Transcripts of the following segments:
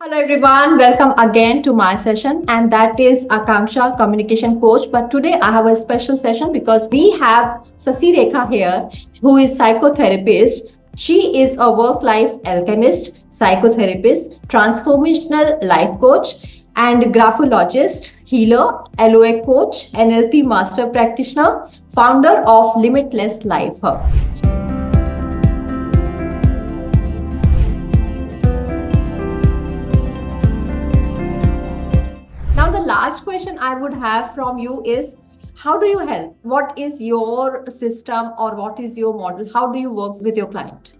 Hello everyone, welcome again to my session, and that is Akanksha, communication coach. But today I have a special session because we have Sasi Rekha here, who is psychotherapist. She is a work-life alchemist, psychotherapist, transformational life coach, and graphologist, healer, LOA coach, NLP master practitioner, founder of Limitless Life Hub. Now, the last question I would have from you is, how do you help? What is your system or what is your model? How do you work with your client?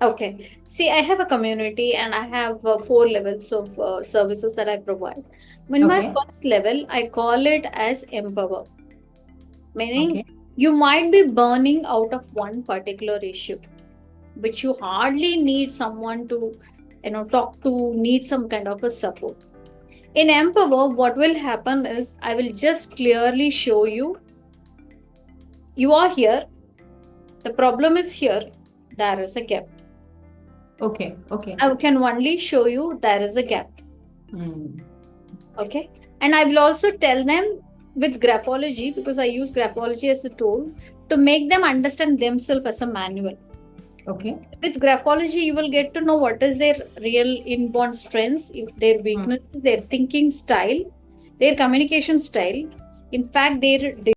Okay. See, I have a community and I have 4 levels of services that I provide. In my Okay. first level, I call it as empower, meaning Okay. you might be burning out of one particular issue, which you hardly need someone to, talk to, need some kind of a support. In empower, what will happen is I will just clearly show you, you are here, the problem is here, there is a gap. Okay. Okay. I can only show you there is a gap. Hmm. Okay. And I will also tell them with graphology, because I use graphology as a tool to make them understand themselves as a manual. Okay. With graphology, you will get to know what is their real inborn strengths, their Hmm. weaknesses, their thinking style, their communication style, in fact, their